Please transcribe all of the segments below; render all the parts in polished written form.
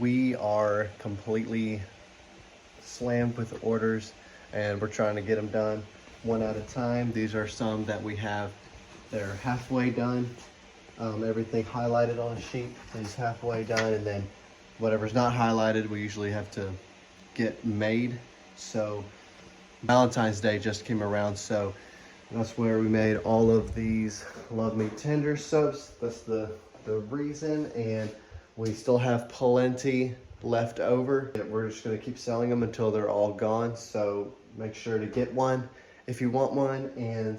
we are completely slammed with orders and we're trying to get them done one at a time. These are some that we have, they're halfway done. Everything highlighted on a sheet is halfway done, and then whatever's not highlighted we usually have to get made. So Valentine's Day just came around, so that's where we made all of these Love Me Tender soaps. That's the reason, and we still have plenty left over. We're just gonna keep selling them until they're all gone, so make sure to get one if you want one. And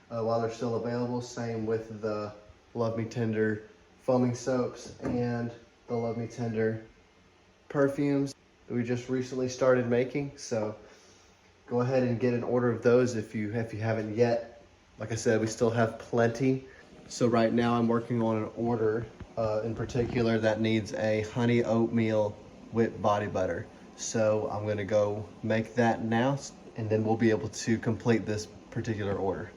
while they're still available, same with the Love Me Tender foaming soaps and the Love Me Tender perfumes that we just recently started making. So go ahead and get an order of those if you haven't yet. Like I said, we still have plenty. So right now I'm working on an order in particular that needs a honey oatmeal whipped body butter. So I'm gonna go make that now, and then we'll be able to complete this particular order.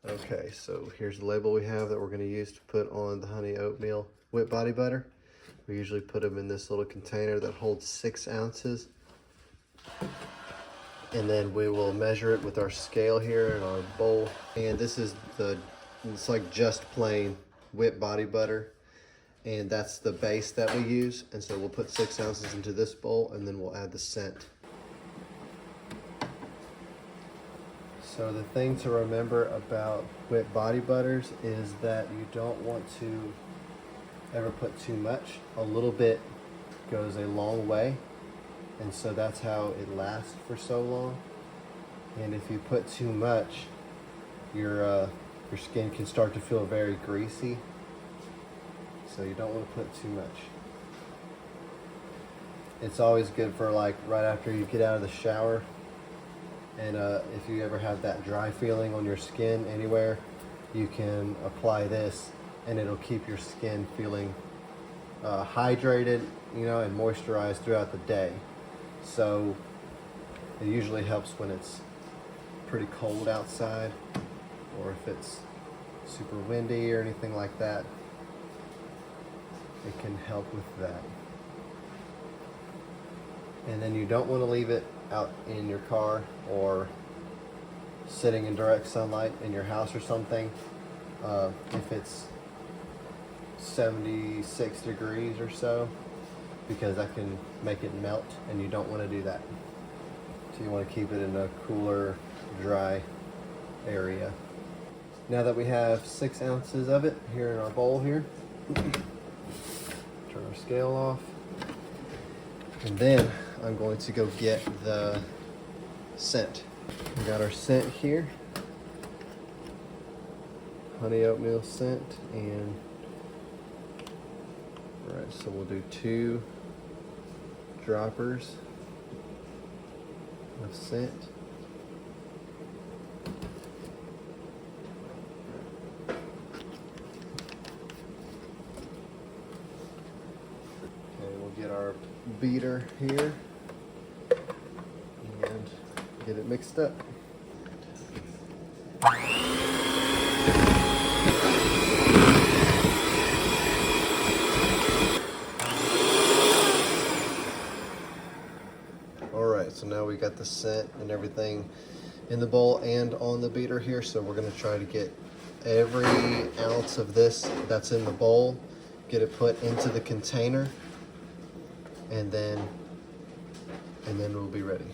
Okay, so here's the label we have that we're gonna use to put on the honey oatmeal whipped body butter. We usually put them in this little container that holds 6 ounces. And then we will measure it with our scale here in our bowl. And this is it's like just plain whipped body butter. And that's the base that we use. And so we'll put 6 ounces into this bowl, and then we'll add the scent. So the thing to remember about whipped body butters is that you don't want to ever put too much. A little bit goes a long way. And so that's how it lasts for so long. And if you put too much, your skin can start to feel very greasy. So you don't want to put too much. It's always good for like right after you get out of the shower. And if you ever have that dry feeling on your skin anywhere, you can apply this and it'll keep your skin feeling hydrated, you know, and moisturized throughout the day. So it usually helps when it's pretty cold outside, or if it's super windy or anything like that. It can help with that. And then you don't want to leave it out in your car or sitting in direct sunlight in your house or something. If it's 76 degrees or so, because that can make it melt, and you don't want to do that. So you want to keep it in a cooler, dry area. Now that we have 6 ounces of it here in our bowl here, turn our scale off. And then I'm going to go get the scent. We got our scent here. Honey oatmeal scent. And all right, so we'll do 2 droppers of scent. Okay, we'll get our beater here and get it mixed up. So now we got the scent and everything in the bowl and on the beater here. So we're gonna try to get every ounce of this that's in the bowl, get it put into the container, and then we'll be ready.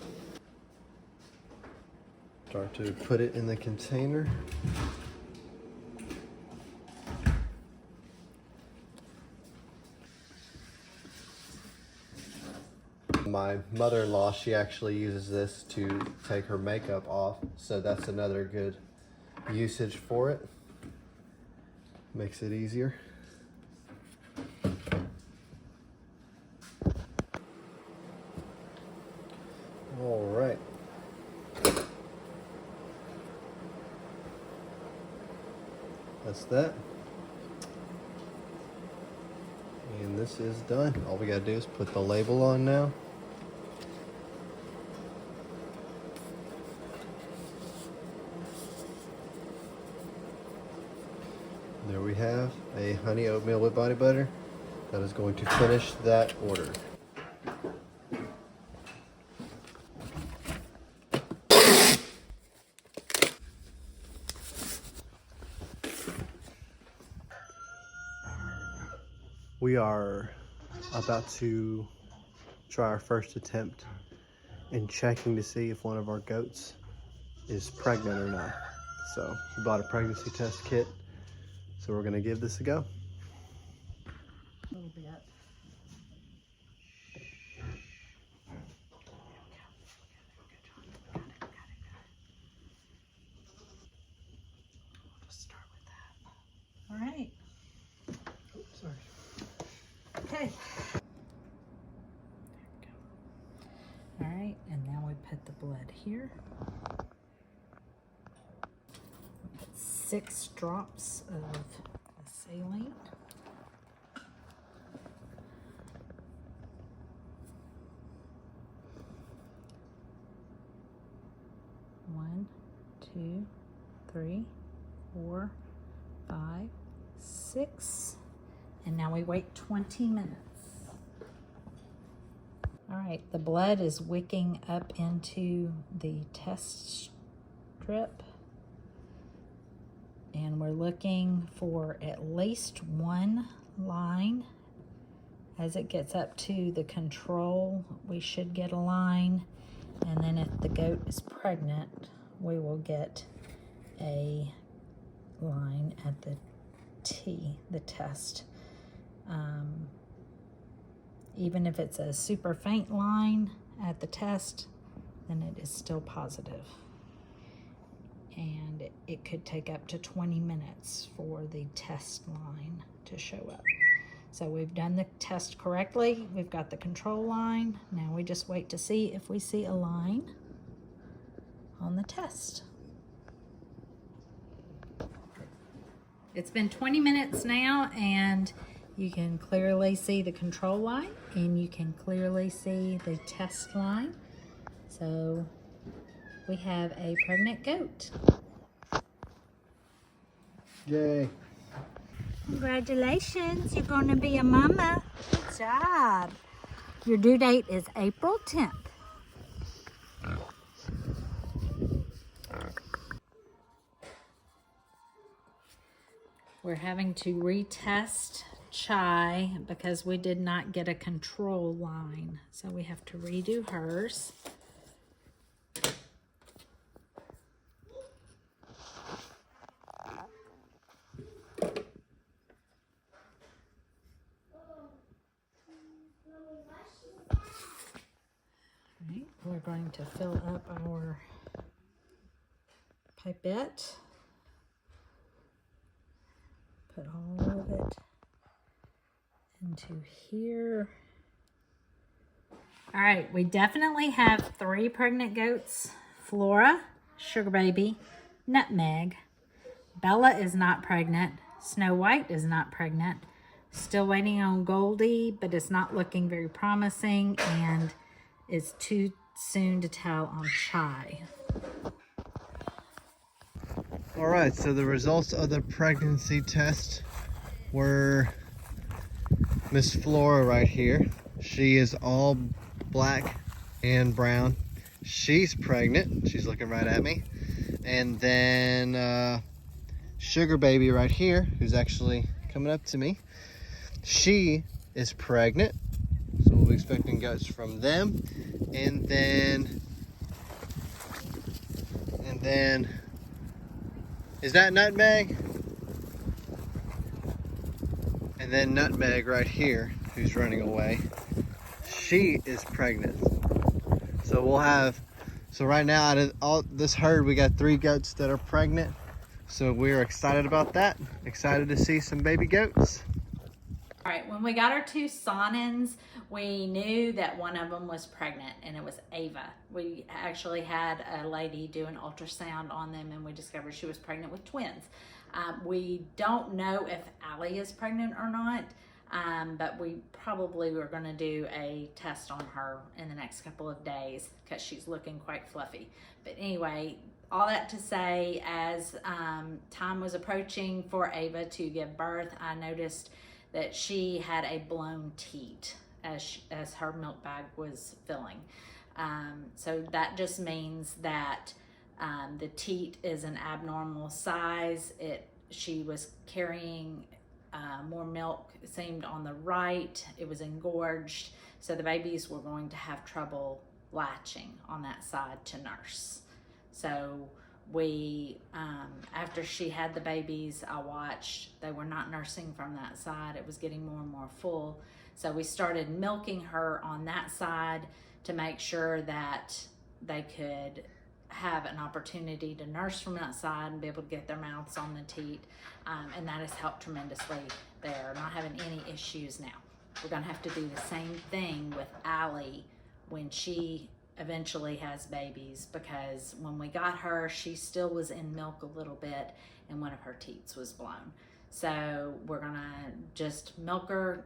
Start to put it in the container. My mother-in-law, she actually uses this to take her makeup off, so that's another good usage for it. Makes it easier. All right. That's that. And this is done. All we gotta do is put the label on now. There we have a honey oatmeal with body butter. that is going to finish that order. We are about to try our first attempt in checking to see if one of our goats is pregnant or not. So we bought a pregnancy test kit, so we're gonna give this a go. A little bit. We'll just start with that. All right. Oops, sorry. Okay. All right, and now we put the blood here. 6 drops of the saline. One, 2, 3, 4, 5, 6. And now we wait 20 minutes. All right, the blood is wicking up into the test strip. And we're looking for at least 1 line. As it gets up to the control, we should get a line. And then if the goat is pregnant, we will get a line at the T, the test. Even if it's a super faint line at the test, then it is still positive. And it could take up to 20 minutes for the test line to show up. So we've done the test correctly. We've got the control line. Now we just wait to see if we see a line on the test. It's been 20 minutes now, and you can clearly see the control line and you can clearly see the test line. So we have a pregnant goat. Yay. Congratulations, you're going to be a mama. Good job. Your due date is April 10th. We're having to retest Chai because we did not get a control line. So we have to redo hers. Right, we're going to fill up our pipette. Put all of it into here. All right, we definitely have 3 pregnant goats. Flora, Sugar Baby, Nutmeg. Bella is not pregnant. Snow White is not pregnant. Still waiting on Goldie, but it's not looking very promising, and it's too soon to tell on Chai. All right, so the results of the pregnancy test were Miss Flora right here. She is all black and brown. She's pregnant. She's looking right at me. And then Sugar Baby right here, who's actually coming up to me. She is pregnant. So we'll be expecting goats from them. And then, is that Nutmeg? And then Nutmeg right here, who's running away. She is pregnant. So we'll have, so right now out of all this herd, we got 3 goats that are pregnant. So we're excited about that. Excited to see some baby goats. All right, when we got our 2 Saanens, we knew that one of them was pregnant, and it was Ava. We actually had a lady do an ultrasound on them, and we discovered she was pregnant with twins. We don't know if Allie is pregnant or not, but we probably were going to do a test on her in the next couple of days because she's looking quite fluffy. But anyway, all that to say, as time was approaching for Ava to give birth, I noticed that she had a blown teat as her milk bag was filling. So that just means that the teat is an abnormal size. She was carrying more milk, it seemed, on the right. It was engorged, so the babies were going to have trouble latching on that side to nurse. So we, after she had the babies, I watched, they were not nursing from that side. It was getting more and more full. So we started milking her on that side to make sure that they could have an opportunity to nurse from that side and be able to get their mouths on the teat. And that has helped tremendously. They're not having any issues now. We're gonna have to do the same thing with Allie when she eventually has babies, because when we got her, she still was in milk a little bit and one of her teats was blown. So we're gonna just milk her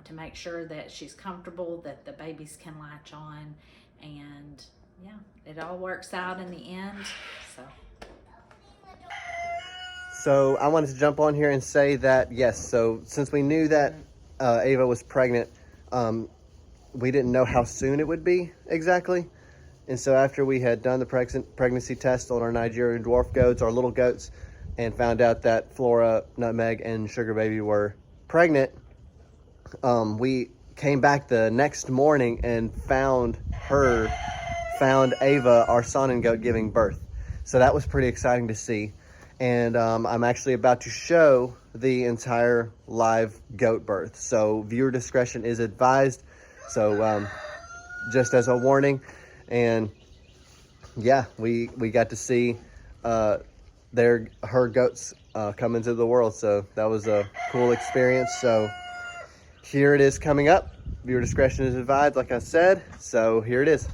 to make sure that she's comfortable, that the babies can latch on, and yeah, it all works out in the end. So I wanted to jump on here and say that, yes, so since we knew that Ava was pregnant, we didn't know how soon it would be exactly. And so after we had done the pregnancy test on our Nigerian dwarf goats, our little goats, and found out that Flora, Nutmeg, and Sugar Baby were pregnant, we came back the next morning and found Ava, our Saanen goat, giving birth. So that was pretty exciting to see. And I'm actually about to show the entire live goat birth. So viewer discretion is advised. So just as a warning. And yeah, we got to see her goats come into the world. So that was a cool experience. So here it is coming up. Viewer discretion is advised, like I said. So here it is.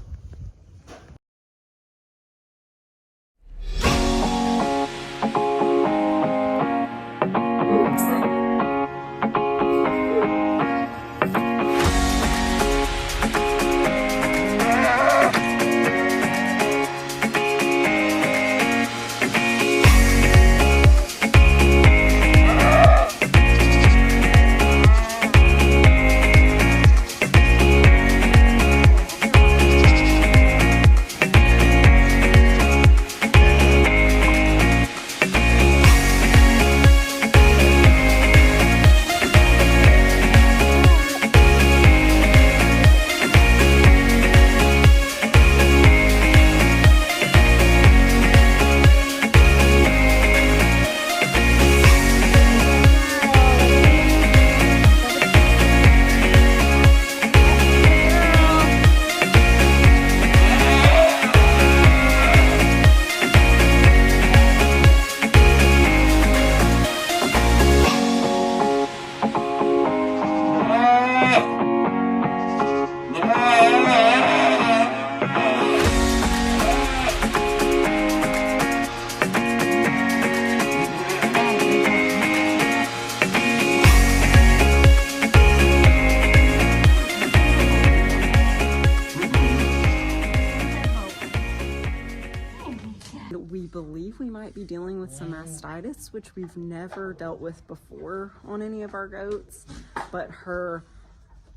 We believe we might be dealing with some mastitis, which we've never dealt with before on any of our goats, but her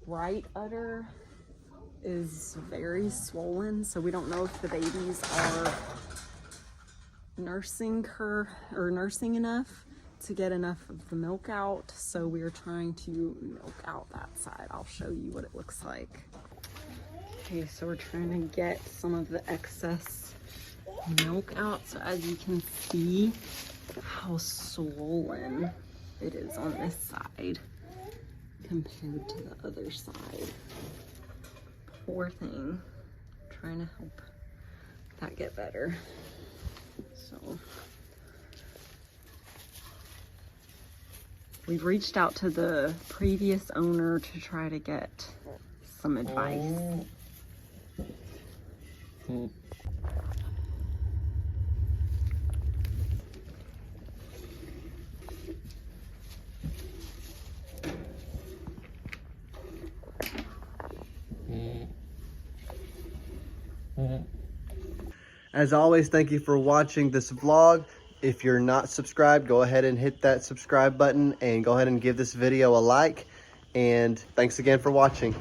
right udder is very swollen, so we don't know if the babies are nursing her or nursing enough to get enough of the milk out. So we're trying to milk out that side. I'll show you what it looks like. Okay, so we're trying to get some of the excess milk out. So as you can see how swollen it is on this side compared to the other side. Poor thing. Trying to help that get better. So we've reached out to the previous owner to try to get some advice. As always, thank you for watching this vlog. If you're not subscribed, go ahead and hit that subscribe button and go ahead and give this video a like. And thanks again for watching.